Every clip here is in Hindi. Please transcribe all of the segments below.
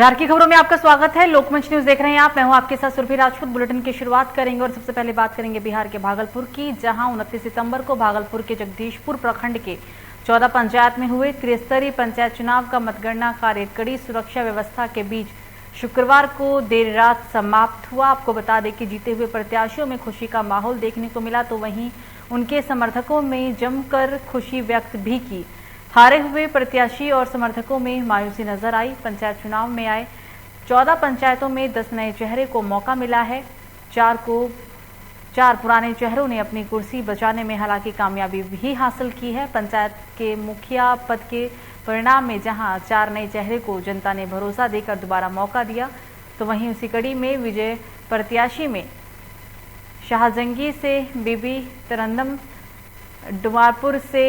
बिहार की खबरों में आपका स्वागत है। लोकमंच न्यूज देख रहे हैं आप। मैं हूं आपके साथ सुरभि राजपूत। बुलेटिन की शुरुआत करेंगे और सबसे पहले बात करेंगे बिहार के भागलपुर की, जहां 29 सितंबर को भागलपुर के जगदीशपुर प्रखंड के 14 पंचायत में हुए त्रिस्तरीय पंचायत चुनाव का मतगणना कार्य कड़ी सुरक्षा व्यवस्था के बीच शुक्रवार को देर रात समाप्त हुआ। आपको बता दें कि जीते हुए प्रत्याशियों में खुशी का माहौल देखने को मिला, तो वहीं उनके समर्थकों में जमकर खुशी व्यक्त भी की। हारे हुए प्रत्याशी और समर्थकों में मायूसी नजर आई। पंचायत चुनाव में आए 14 पंचायतों में 10 नए चेहरे को मौका मिला है। 4 पुराने चेहरों ने अपनी कुर्सी बचाने में हालांकि कामयाबी भी हासिल की है। पंचायत के मुखिया पद के परिणाम में जहां 4 नए चेहरे को जनता ने भरोसा देकर दोबारा मौका दिया, तो वहीं उसी कड़ी में विजय प्रत्याशी में शाहजंगी से बीबी तरन्नम, डुमारपुर से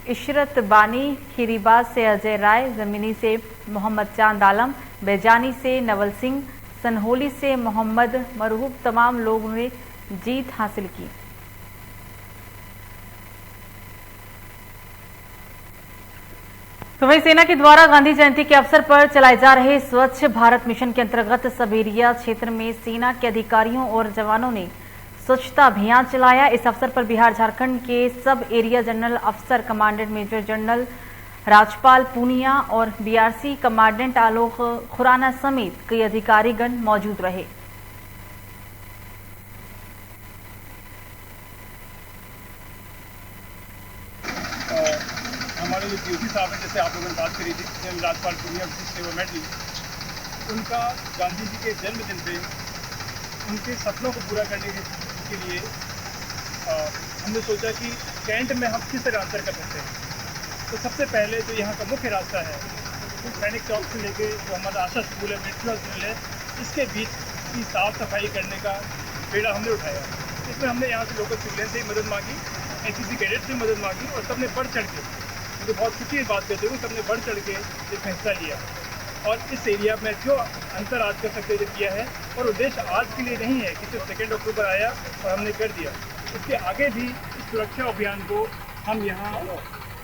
इशरत बानी, खीरीबाज से अजय राय, जमीनी से मोहम्मद चांद आलम, बेजानी से नवल सिंह, सनहोली से मोहम्मद मरहूब तमाम लोगों ने जीत हासिल की। तो वहीं सेना के द्वारा गांधी जयंती के अवसर पर चलाए जा रहे स्वच्छ भारत मिशन के अंतर्गत सब एरिया क्षेत्र में सेना के अधिकारियों और जवानों ने स्वच्छता अभियान चलाया। इस अवसर पर बिहार झारखंड के सब एरिया जनरल अफसर commandant major general Rajpal Poonia और बीआरसी कमांडेंट आलोक खुराना समेत कई अधिकारीगण मौजूद रहे। हमारे जो डीओसी साहब हैं, जैसे आप लोगों ने बात करी थी, जनरल राजपाल पूनिया विशिष्ट सेवा मेडल, उनका गांधी जी के जन्मदिन पे उनके सपनों को पूरा करने के लिए हमने सोचा कि कैंट में हम किस तरह अंतर कर सकते हैं। तो सबसे पहले जो यहाँ का मुख्य रास्ता है, तो सैनिक चौक से लेके जो हमारा आशा स्कूल है, मिलिट्री हॉस्पिटल है, इसके बीच की साफ सफाई करने का बेड़ा हमने उठाया। इसमें हमने यहाँ से लोकल सिविलियन से ही मदद मांगी, एनसीसी कैडेट से मदद मांगी, और सबने बढ़ चढ़ के, मुझे बहुत खुशी की बात कहते हुए सबने बढ़ चढ़ के इसमें हिस्सा लिया। और इस एरिया में जो अंतर आज कर सकते जो किया है, और उद्देश्य आज के लिए नहीं है कि सिर्फ 2 अक्टूबर आया और हमने कर दिया, इसके आगे भी इस सुरक्षा अभियान को हम यहाँ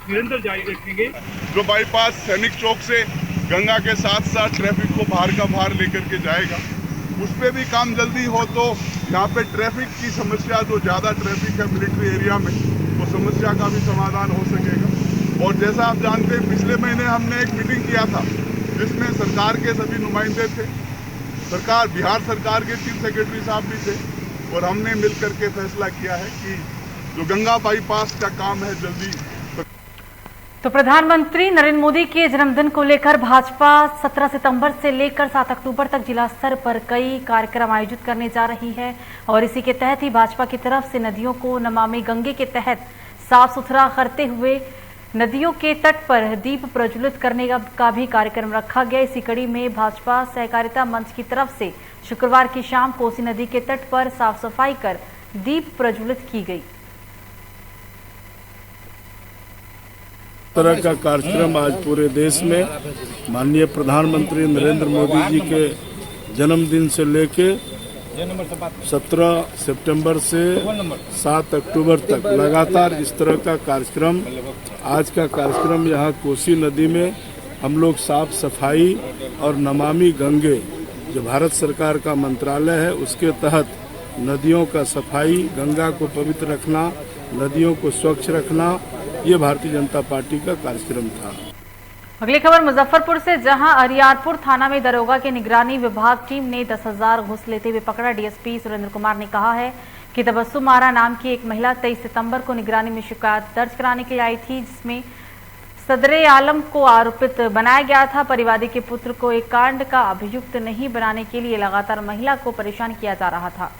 निरंतर जारी रखेंगे। जो बाईपास सैनिक चौक से गंगा के साथ साथ ट्रैफिक को बाहर का बाहर लेकर के जाएगा, उस पर भी काम जल्दी हो तो यहाँ पे ट्रैफिक की समस्या, जो ज़्यादा ट्रैफिक है मिलिट्री एरिया में, वो समस्या का भी समाधान हो सकेगा। और जैसा आप जानते हैं, पिछले महीने हमने एक मीटिंग किया था जिसमें सरकार के सभी नुमाइंदे थे, बिहार सरकार के चीफ सेक्रेटरी साहब भी थे, और हमने मिल करके फैसला किया है कि जो गंगा बाईपास का काम है जल्दी। तो प्रधानमंत्री नरेंद्र मोदी के जन्मदिन को लेकर भाजपा 17 सितंबर से लेकर 7 अक्टूबर तक जिला स्तर पर कई कार्यक्रम आयोजित करने जा रही है, और इसी के तहत ही भाजपा की तरफ से नदियों को नमामि गंगे के तहत साफ सुथरा करते हुए नदियों के तट पर दीप प्रज्वलित करने का भी कार्यक्रम रखा गया। इसी कड़ी में भाजपा सहकारिता मंच की तरफ से शुक्रवार की शाम कोसी नदी के तट पर साफ सफाई कर दीप प्रज्वलित की गई। तरह का कार्यक्रम आज पूरे देश में माननीय प्रधानमंत्री नरेंद्र मोदी जी के जन्मदिन से लेके 17 सितंबर से 7 अक्टूबर तक लगातार इस तरह का कार्यक्रम। आज का कार्यक्रम यहाँ कोसी नदी में हम लोग साफ सफाई और नमामि गंगे, जो भारत सरकार का मंत्रालय है, उसके तहत नदियों का सफाई, गंगा को पवित्र रखना, नदियों को स्वच्छ रखना, ये भारतीय जनता पार्टी का कार्यक्रम था। अगली खबर मुजफ्फरपुर से, जहां अरियारपुर थाना में दरोगा के निगरानी विभाग टीम ने 10,000 घूस लेते हुए पकड़ा। डीएसपी सुरेंद्र कुमार ने कहा है कि तबस्सुम आरा नाम की एक महिला 23 सितंबर को निगरानी में शिकायत दर्ज कराने के लिए आई थी, जिसमें सदरे आलम को आरोपित बनाया गया था। परिवादी के पुत्र को एक कांड का अभियुक्त नहीं बनाने के लिए लगातार महिला को परेशान किया जा रहा था।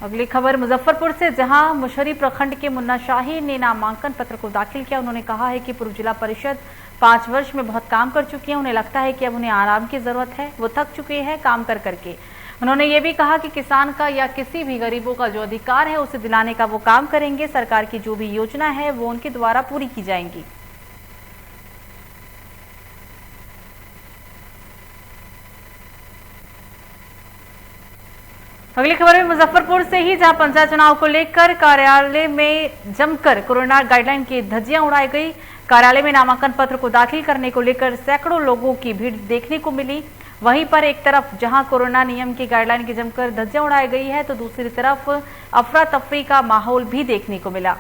अगली खबर मुजफ्फरपुर से, जहां मुशहरी प्रखंड के मुन्ना शाही ने नामांकन पत्र को दाखिल किया। उन्होंने कहा है कि पूर्व जिला परिषद 5 वर्ष में बहुत काम कर चुकी है, उन्हें लगता है कि अब उन्हें आराम की जरूरत है, वो थक चुके हैं काम कर करके। उन्होंने ये भी कहा कि किसान का या किसी भी गरीबों का जो अधिकार है उसे दिलाने का वो काम करेंगे। सरकार की जो भी योजना है वो उनके द्वारा पूरी की जाएंगी। अगली खबर में मुजफ्फरपुर से ही, जहां पंचायत चुनाव को लेकर कार्यालय में जमकर कोरोना गाइडलाइन की धज्जियां उड़ाई गई। कार्यालय में नामांकन पत्र को दाखिल करने को लेकर सैकड़ों लोगों की भीड़ देखने को मिली। वहीं पर एक तरफ जहां कोरोना नियम की गाइडलाइन की जमकर धज्जियां उड़ाई गई है, तो दूसरी तरफ अफरा तफरी का माहौल भी देखने को मिला।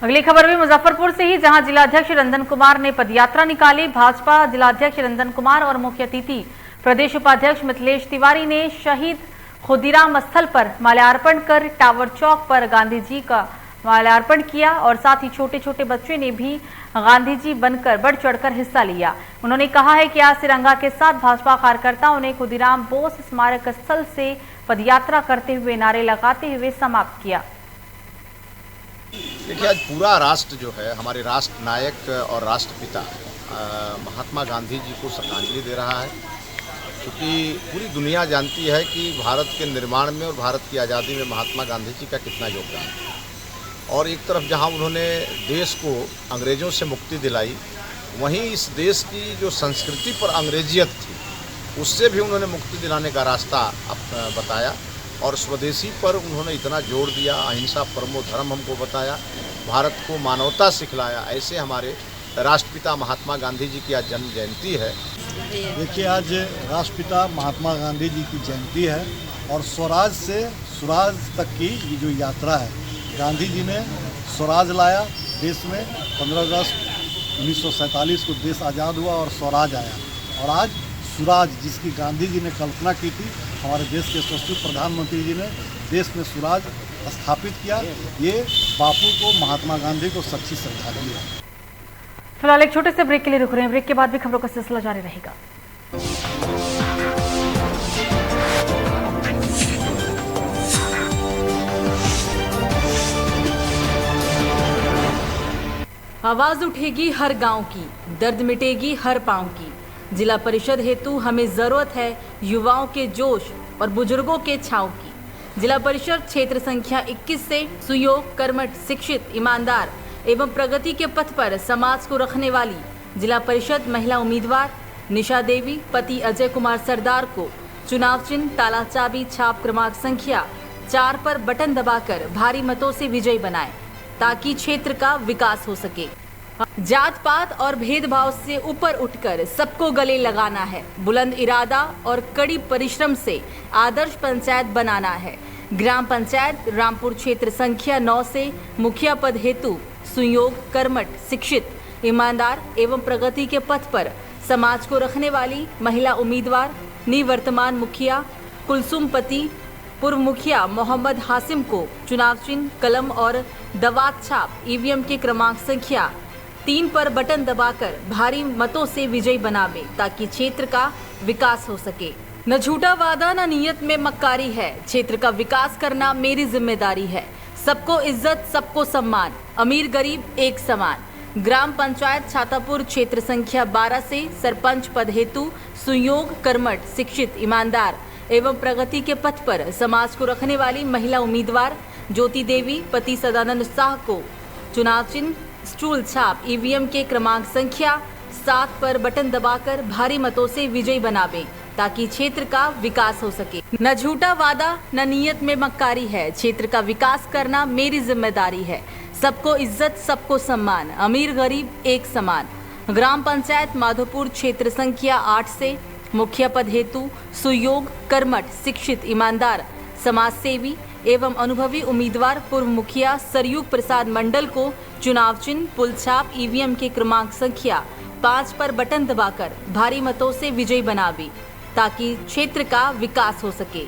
अगली खबर भी मुजफ्फरपुर से ही, जहां जिलाध्यक्ष रंजन कुमार ने पदयात्रा निकाली। भाजपा जिलाध्यक्ष रंजन कुमार और मुख्य अतिथि प्रदेश उपाध्यक्ष मिथिलेश तिवारी ने शहीद खुदीराम स्थल पर माल्यार्पण कर टावर चौक पर गांधी जी का माल्यार्पण किया और साथ ही छोटे छोटे बच्चे ने भी गांधी जी बनकर बढ़ चढ़कर हिस्सा लिया। उन्होंने कहा है कि आज तिरंगा के साथ भाजपा कार्यकर्ताओं ने खुदीराम बोस स्मारक स्थल से पदयात्रा करते हुए नारे लगाते हुए समाप्त किया। देखिए, आज पूरा राष्ट्र जो है हमारे राष्ट्र नायक और राष्ट्रपिता महात्मा गांधी जी को श्रद्धांजलि दे रहा है, क्योंकि पूरी दुनिया जानती है कि भारत के निर्माण में और भारत की आज़ादी में महात्मा गांधी जी का कितना योगदान है। और एक तरफ जहां उन्होंने देश को अंग्रेज़ों से मुक्ति दिलाई, वहीं इस देश की जो संस्कृति पर अंग्रेजियत थी उससे भी उन्होंने मुक्ति दिलाने का रास्ता बताया और स्वदेशी पर उन्होंने इतना जोर दिया। अहिंसा परमो धर्म हमको बताया, भारत को मानवता सिखलाया। ऐसे हमारे राष्ट्रपिता महात्मा गांधी जी की आज जन्म जयंती है। देखिए, आज राष्ट्रपिता महात्मा गांधी जी की जयंती है और स्वराज से सुराज तक की ये जो यात्रा है, गांधी जी ने स्वराज लाया देश में। 15 अगस्त 1947 को देश आज़ाद हुआ और स्वराज आया, और आज सुराज जिसकी गांधी जी ने कल्पना की थी, हमारे देश के यशस्वी प्रधानमंत्री जी ने देश में सुराज स्थापित किया। ये बापू को, महात्मा गांधी को सच्ची श्रद्धांजलि है। फिलहाल एक छोटे से ब्रेक के लिए रुक रहे हैं। ब्रेक के बाद भी खबरों का सिलसिला जारी रहेगा। आवाज उठेगी हर गांव की, दर्द मिटेगी हर पांव की। जिला परिषद हेतु हमें जरूरत है युवाओं के जोश और बुजुर्गों के छाव की। जिला परिषद क्षेत्र संख्या 21 से सुयोग, कर्मठ, शिक्षित, ईमानदार एवं प्रगति के पथ पर समाज को रखने वाली जिला परिषद महिला उम्मीदवार निशा देवी पति अजय कुमार सरदार को चुनाव चिन्ह ताला चाबी छाप क्रमांक संख्या 4 पर बटन दबाकर भारी मतों से विजयी बनाएं, ताकि क्षेत्र का विकास हो सके। जात पात और भेदभाव से ऊपर उठकर सबको गले लगाना है। बुलंद इरादा और कड़ी परिश्रम से आदर्श पंचायत बनाना है। ग्राम पंचायत रामपुर क्षेत्र संख्या 9 से मुखिया पद हेतु सुयोग, कर्मठ, शिक्षित, ईमानदार एवं प्रगति के पथ पर समाज को रखने वाली महिला उम्मीदवार निवर्तमान मुखिया कुलसुम पति पूर्व मुखिया मोहम्मद हासिम को चुनाव चिन्ह कलम और दवात छाप ईवीएम के क्रमांक संख्या 3 पर बटन दबाकर भारी मतों से विजयी बनावे, ताकि क्षेत्र का विकास हो सके। न झूठा वादा न नीयत में मक्कारी है, क्षेत्र का विकास करना मेरी जिम्मेदारी है। सबको इज्जत सबको सम्मान, अमीर गरीब एक समान। ग्राम पंचायत छातापुर क्षेत्र संख्या 12 से सरपंच पद हेतु सुयोग, कर्मठ, शिक्षित, ईमानदार एवं प्रगति के पथ पर समाज को रखने वाली महिला उम्मीदवार ज्योति देवी पति सदानंद शाह को चुनाव चिन्ह स्टूल छाप ईवीएम के क्रमांक संख्या 7 पर बटन दबाकर भारी मतों से विजयी बनावे, ताकि क्षेत्र का विकास हो सके। न झूठा वादा न नीयत में मक्कारी है, क्षेत्र का विकास करना मेरी जिम्मेदारी है। सबको इज्जत सबको सम्मान, अमीर गरीब एक समान। ग्राम पंचायत माधोपुर क्षेत्र संख्या 8 से मुखिया पद हेतु सुयोग, कर्मठ, शिक्षित, ईमानदार, समाज सेवी एवं अनुभवी उम्मीदवार पूर्व मुखिया सरयुग प्रसाद मंडल को चुनाव चिन्ह पुल छाप ईवीएम के क्रमांक संख्या 5 पर बटन दबाकर भारी मतों से विजयी बनावी, ताकि क्षेत्र का विकास हो सके।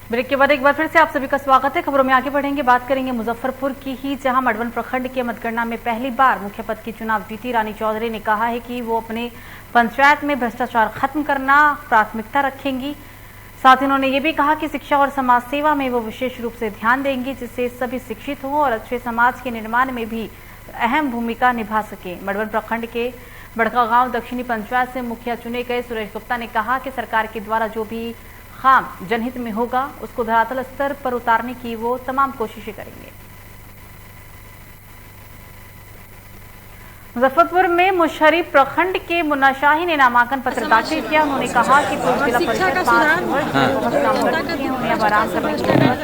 ब्रेक के बाद एक बार फिर से आप सभी का स्वागत है। खबरों में आगे बढ़ेंगे, बात करेंगे मुजफ्फरपुर की ही, जहां मड़वन प्रखंड के मतगणना में पहली बार मुख्य पद की चुनाव जीती रानी चौधरी ने कहा है कि वो अपने पंचायत में भ्रष्टाचार खत्म करना प्राथमिकता रखेंगी। साथ ही उन्होंने ये भी कहा कि शिक्षा और समाज सेवा में वो विशेष रूप से ध्यान देंगी, जिससे सभी शिक्षित हों और अच्छे समाज के निर्माण में भी अहम भूमिका निभा सके। मड़वन प्रखंड के बड़का गांव दक्षिणी पंचायत से मुखिया चुने गए सुरेश गुप्ता ने कहा कि सरकार के द्वारा जो भी काम जनहित में होगा उसको धरातल स्तर पर उतारने की वो तमाम कोशिशें करेंगे। मुजफ्फरपुर में मुशर्रफ प्रखंड के मुन्ना शाही ने नामांकन पत्र दाखिल किया। उन्होंने कहा कि पूर्व जिला परिषद 5 वर्ष से बहुत काम कर चुकी है, उन्हें अब आराम करने की जरूरत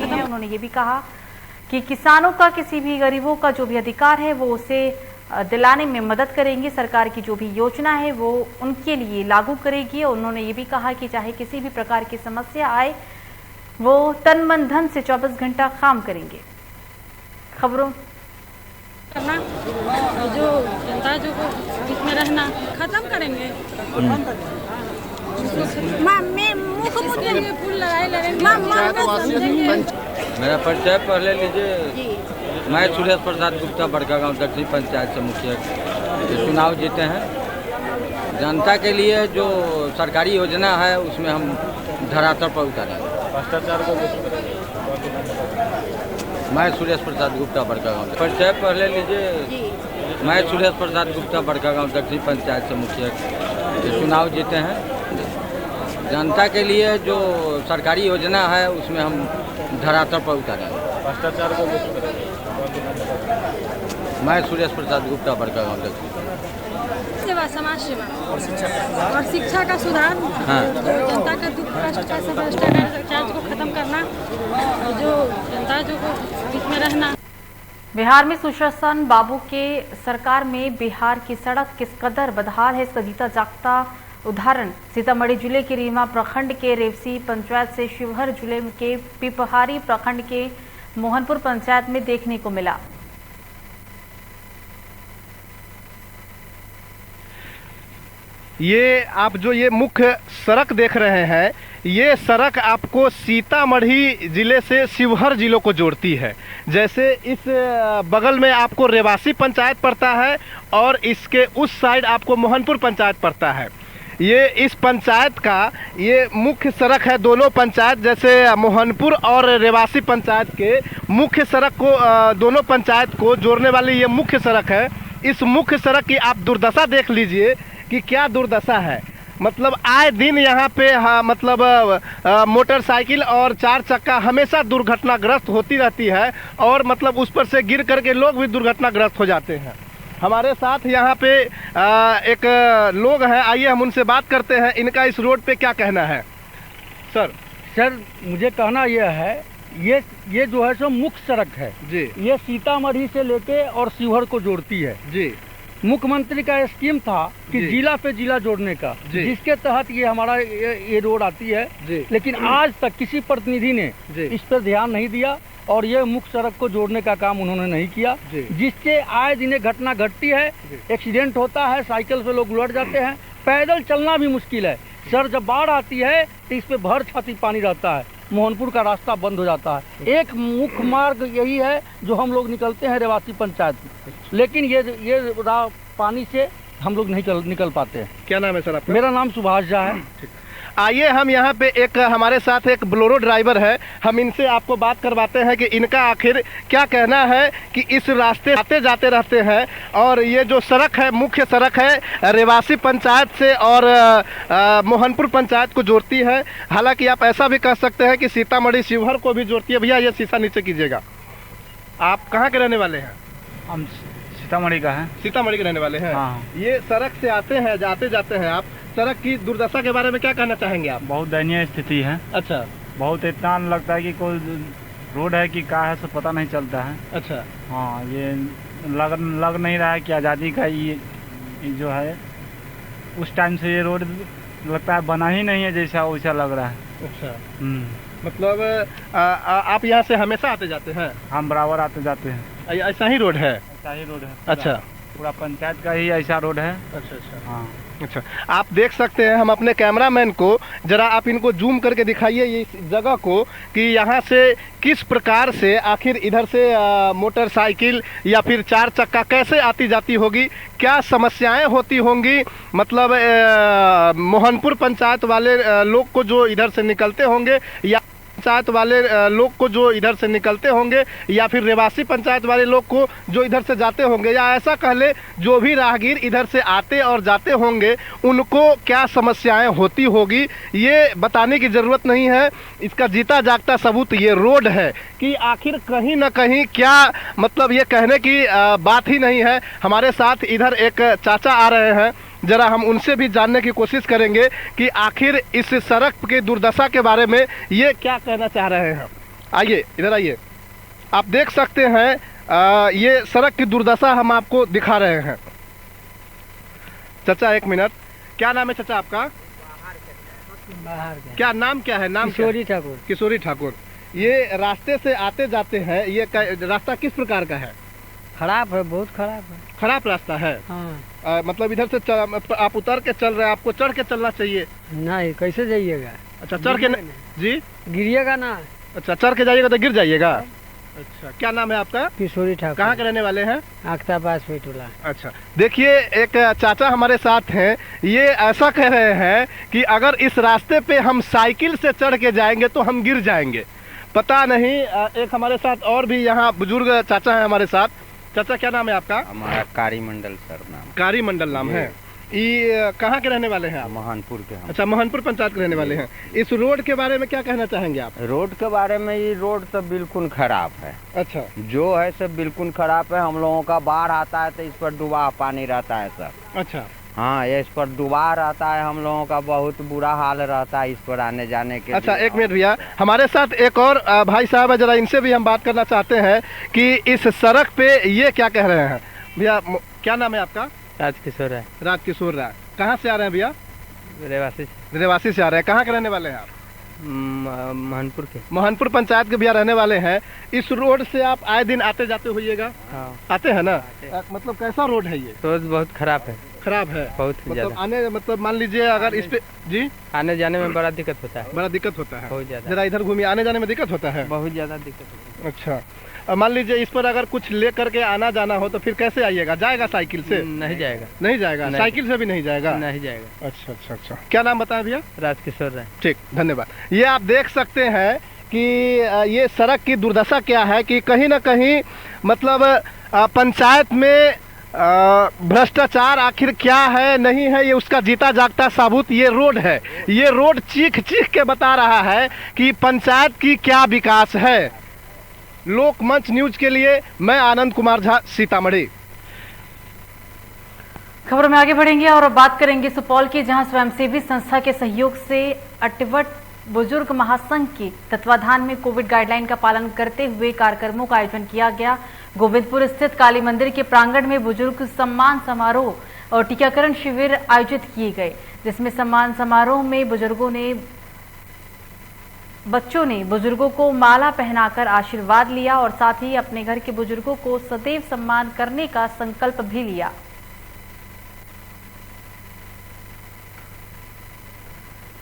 है। उन्होंने ये भी कहा कि किसानों का, किसी भी गरीबों का जो भी अधिकार है वो उसे दिलाने में मदद करेंगी। सरकार की जो भी योजना है वो उनके लिए लागू करेगी। और उन्होंने ये भी कहा कि चाहे किसी भी प्रकार की समस्या आए वो तन मन धन से 24 घंटा काम करेंगे। खबरों करना जो जनता जो इसमें रहना खत्म करेंगे। मुख्यमंत्री फूल लगाए मेरा परिचय पहले लीजिए। मैं सुरेश प्रसाद गुप्ता बड़का गांव दक्षिणी पंचायत से मुखिया चुनाव जीते हैं। जनता के लिए जो सरकारी योजना है उसमें हम धरातल पर उतारेंगे। भ्रष्टाचार को मैं सुरेश प्रसाद गुप्ता बड़का गांव परिचय पहले लीजिए। मैं सुरेश प्रसाद गुप्ता बड़का गांव दक्षिणी पंचायत से मुखिया चुनाव जीते हैं। जनता के लिए जो सरकारी योजना है उसमें हम धरातल पर उतारेंगे। भ्रष्टाचार को मैं सुरेश प्रसाद गुप्ता बड़का गांव दक्षिणी सेवा, समाज सेवा और शिक्षा का सुधार। जनता का दुख भ्रष्टाचार को खत्म करना, जो जनता जो इसमें रहना। बिहार में सुशासन बाबू के सरकार में बिहार की सड़क किस कदर बदहाल है, इसका जीता जागता उदाहरण सीतामढ़ी जिले के रीवा प्रखंड के रेवसी पंचायत से शिवहर जिले के पिपहारी प्रखंड के मोहनपुर पंचायत में देखने को मिला। ये आप जो ये मुख्य सड़क देख रहे हैं, ये सड़क आपको सीतामढ़ी जिले से शिवहर जिलों को जोड़ती है। जैसे इस बगल में आपको रेवासी पंचायत पड़ता है और इसके उस साइड आपको मोहनपुर पंचायत पड़ता है। ये इस पंचायत का ये मुख्य सड़क है। दोनों पंचायत जैसे मोहनपुर और रेवासी पंचायत के मुख्य सड़क को दोनों पंचायत को जोड़ने वाली ये मुख्य सड़क है। इस मुख्य सड़क की आप दुर्दशा देख लीजिए कि क्या दुर्दशा है। मतलब आए दिन यहाँ पे मतलब मोटरसाइकिल और 4 चक्का हमेशा दुर्घटनाग्रस्त होती रहती है और मतलब उस पर से गिर करके लोग भी दुर्घटनाग्रस्त हो जाते हैं। हमारे साथ यहाँ पे एक लोग हैं, आइए हम उनसे बात करते हैं। इनका इस रोड पे क्या कहना है? सर मुझे कहना यह है, ये जो है सो मुख्य सड़क है जी। ये सीतामढ़ी से लेके और शिवहर को जोड़ती है जी। मुख्यमंत्री का स्कीम था कि जिला पे जिला जोड़ने का, जिसके तहत ये हमारा ये रोड आती है जी। लेकिन आज तक किसी प्रतिनिधि ने इस पर ध्यान नहीं दिया और ये मुख्य सड़क को जोड़ने का काम उन्होंने नहीं किया, जिससे आए दिन घटना घटती है। एक्सीडेंट होता है, साइकिल से लोग उलट जाते हैं, पैदल चलना भी मुश्किल है। सर जब बाढ़ आती है तो इस पे भर छाती पानी रहता है, मोहनपुर का रास्ता बंद हो जाता है। एक मुख्य मार्ग यही है जो हम लोग निकलते हैं रेवासी पंचायत में, लेकिन ये पानी से हम लोग नहीं निकल पाते हैं। क्या नाम है सर आपका? मेरा नाम सुभाष झा है। आइए हम यहाँ पे एक हमारे साथ एक बोलेरो ड्राइवर है, हम इनसे आपको बात करवाते हैं कि इनका आखिर क्या कहना है कि इस रास्ते आते जाते रहते हैं और ये जो सड़क है मुख्य सड़क है रेवासी पंचायत से और मोहनपुर पंचायत को जोड़ती है। हालांकि आप ऐसा भी कह सकते हैं कि सीतामढ़ी शिवहर को भी जोड़ती है। भैया ये शीशा नीचे कीजिएगा। आप कहाँ के रहने वाले हैं? हम सीतामढ़ी का है। सीतामढ़ी के रहने वाले हैं। हाँ। ये सड़क से आते हैं जाते जाते हैं आप, सड़क की दुर्दशा के बारे में क्या कहना चाहेंगे आप? बहुत दयनीय स्थिति है। अच्छा। बहुत इतना लगता है कि कोई रोड है कि क्या है सो पता नहीं चलता है। अच्छा। हाँ, ये लग नहीं रहा है कि आज़ादी का ये जो है उस टाइम से ये रोड लगता है बना ही नहीं है जैसा वैसा लग रहा है। अच्छा। मतलब आप यहाँ से हमेशा आते जाते हैं? हम बराबर आते जाते हैं। ऐसा ही रोड है? ऐसा ही रोड है। अच्छा। पूरा पंचायत का ही ऐसा रोड है। अच्छा अच्छा। हाँ। अच्छा, आप देख सकते हैं, हम अपने कैमरामैन को जरा आप इनको जूम करके दिखाइए ये जगह को कि यहाँ से किस प्रकार से आखिर इधर से मोटरसाइकिल या फिर 4 चक्का कैसे आती जाती होगी, क्या समस्याएं होती होंगी। मतलब मोहनपुर पंचायत वाले लोग को जो इधर से निकलते होंगे या पंचायत वाले लोग को जो इधर से निकलते होंगे या फिर रेवासी पंचायत वाले लोग को जो इधर से जाते होंगे, या ऐसा कह ले जो भी राहगीर इधर से आते और जाते होंगे उनको क्या समस्याएं होती होगी, ये बताने की ज़रूरत नहीं है। इसका जीता जागता सबूत ये रोड है कि आखिर कहीं ना कहीं क्या मतलब ये कहने की बात ही नहीं है। हमारे साथ इधर एक चाचा आ रहे हैं, जरा हम उनसे भी जानने की कोशिश करेंगे कि आखिर इस सड़क की दुर्दशा के बारे में ये क्या कहना चाह रहे हैं। आइए इधर आइए, आप देख सकते हैं ये सड़क की दुर्दशा हम आपको दिखा रहे हैं। चाचा एक मिनट, क्या नाम है चाचा आपका? क्या नाम क्या है? नाम किशोरी ठाकुर। किशोरी ठाकुर। ये रास्ते से आते जाते हैं, ये रास्ता किस प्रकार का है? खराब है, बहुत खराब है। खराब रास्ता है। हाँ। मतलब इधर से आप उतर के चल रहे हैं, आपको चढ़ के चलना चाहिए। नहीं, कैसे जाइएगा? अच्छा चढ़ के जी गिरिएगा ना। अच्छा चढ़ के जाइएगा तो गिर जाइएगा। अच्छा क्या नाम है आपका? किशोरी ठाकुर। कहाँ के रहने वाले हैं? आख्ताबाद पेटोला। अच्छा देखिए, एक चाचा हमारे साथ हैं, ये ऐसा कह रहे हैं कि अगर इस रास्ते पे हम साइकिल से चढ़ के जाएंगे तो हम गिर जाएंगे। पता नहीं, एक हमारे साथ और भी यहाँ बुजुर्ग चाचा है हमारे साथ। चाचा क्या नाम है आपका? हमारा कारी मंडल सर नाम। कारी मंडल नाम है। ये कहाँ के रहने वाले हैं आप? मोहनपुर के हम। अच्छा मोहनपुर पंचायत के रहने वाले हैं। इस रोड के बारे में क्या कहना चाहेंगे आप? रोड के बारे में, ये रोड तो बिल्कुल खराब है। अच्छा जो है सब बिल्कुल खराब है। हम लोगों का बाढ़ आता है तो इस पर डूबा पानी रहता है सर। अच्छा हाँ, ये इस पर डूबा रहता है, हम लोगों का बहुत बुरा हाल रहता है इस पर आने जाने के। अच्छा एक मिनट भैया, हमारे साथ एक और भाई साहब है, जरा इनसे भी हम बात करना चाहते हैं कि इस सड़क पे ये क्या कह रहे हैं। भैया क्या नाम है आपका? राजकिशोर है। राजकिशोर राय। कहाँ से आ रहे हैं भैया? रेवासी से आ रहे हैं। कहाँ के रहने वाले हैं आप? मोहनपुर के। मोहनपुर पंचायत के भैया रहने वाले हैं। इस रोड से आप आए दिन आते जाते होइएगा? हाँ। आते हैं ना। मतलब कैसा रोड है ये? रोड बहुत खराब है। खराब है बहुत मतलब आने, मतलब मान लीजिए अगर इस पे जी आने जाने में बड़ा दिक्कत होता है। बड़ा दिक्कत होता है बहुत ज्यादा। जरा इधर घूमिए, आने जाने में दिक्कत होता है। बहुत ज्यादा दिक्कत होता है। अच्छा मान लीजिए इस पर अगर कुछ ले करके आना जाना हो तो फिर कैसे आइएगा? जाएगा साइकिल से? नहीं जाएगा। नहीं जाएगा? साइकिल से भी नहीं जाएगा? नहीं जाएगा। अच्छा अच्छा अच्छा, क्या नाम बताएं भैया? राजकिशोर राय। ठीक, धन्यवाद। ये आप देख सकते हैं कि ये सड़क की दुर्दशा क्या है कि कहीं ना कहीं मतलब पंचायत में भ्रष्टाचार आखिर क्या है नहीं है, ये उसका जीता जागता सबूत ये रोड है। ये रोड चीख चीख के बता रहा है कि पंचायत की क्या विकास है। लोकमंच न्यूज के लिए मैं आनंद कुमार झा, सीतामढ़ी। खबरों में आगे बढ़ेंगे और बात करेंगे सुपौल की, जहां स्वयंसेवी संस्था के सहयोग से अटवट बुजुर्ग महासंघ के तत्वाधान में कोविड गाइडलाइन का पालन करते हुए कार्यक्रमों का आयोजन किया गया। गोविंदपुर स्थित काली मंदिर के प्रांगण में बुजुर्ग सम्मान समारोह और टीकाकरण शिविर आयोजित किए गए, जिसमें सम्मान समारोह में बच्चों ने बुजुर्गों को माला पहनाकर आशीर्वाद लिया और साथ ही अपने घर के बुजुर्गों को सदैव सम्मान करने का संकल्प भी लिया।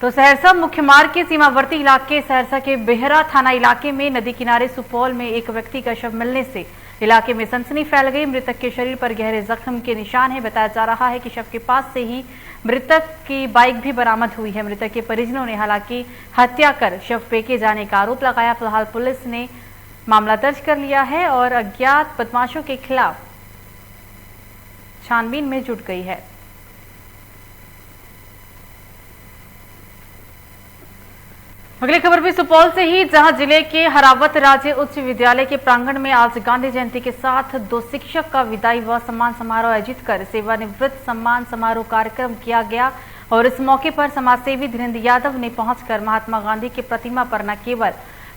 तो सहरसा मुख्य मार्ग के सीमावर्ती इलाके सहरसा के बेहरा थाना इलाके में नदी किनारे सुपौल में एक व्यक्ति का शव मिलने से इलाके में सनसनी फैल गई। मृतक के शरीर पर गहरे जख्म के निशान है। बताया जा रहा है कि शव के पास से ही मृतक की बाइक भी बरामद हुई है। मृतक के परिजनों ने हालांकि हत्या कर शव फेंके जाने का आरोप लगाया। फिलहाल पुलिस ने मामला दर्ज कर लिया है और अज्ञात बदमाशों के खिलाफ छानबीन में जुट गई है। अगली खबर भी सुपौल से ही, जहां जिले के हरावत राज्य उच्च विद्यालय के प्रांगण में आज गांधी जयंती के साथ 2 शिक्षक का विदाई व सम्मान समारोह आयोजित कर सेवानिवृत्त सम्मान समारोह कार्यक्रम किया गया। और इस मौके पर समाजसेवी धीरेन्द्र यादव ने पहुंचकर महात्मा गांधी की प्रतिमा पर न केवल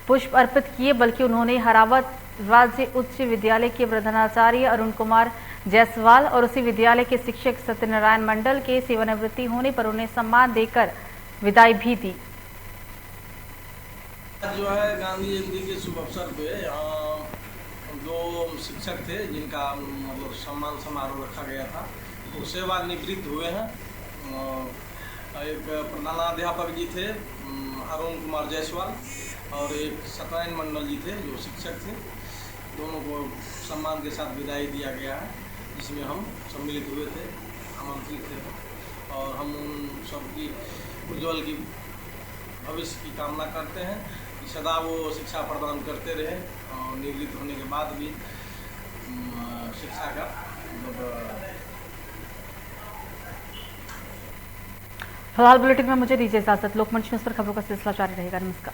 पुष्प अर्पित किए बल्कि उन्होंने हरावत राज्य उच्च विद्यालय के प्रधानाचार्य अरुण कुमार जायसवाल और उसी विद्यालय के शिक्षक सत्यनारायण मंडल के सेवानिवृत्ति होने पर उन्हें सम्मान देकर विदाई भी दी। जो है गांधी जयंती के शुभ अवसर पे यहाँ 2 शिक्षक थे जिनका मतलब सम्मान समारोह रखा गया था। वो सेवानिवृत्त हुए हैं। एक प्रधानाध्यापक जी थे अरुण कुमार जायसवाल और एक सत्यनारायण मंडल जी थे जो शिक्षक थे। दोनों को सम्मान के साथ विदाई दिया गया है, जिसमें हम सम्मिलित हुए थे, आमंत्रित थे और हम उन सबकी उज्ज्वल की भविष्य की कामना करते हैं। सदा वो शिक्षा प्रदान करते रहे और निवृत्त होने के बाद भी शिक्षा का फिलहाल बुलेटिन में मुझे दीजिए इजाजत। लोकमंच न्यूज पर खबरों का सिलसिला जारी रहेगा। नमस्कार।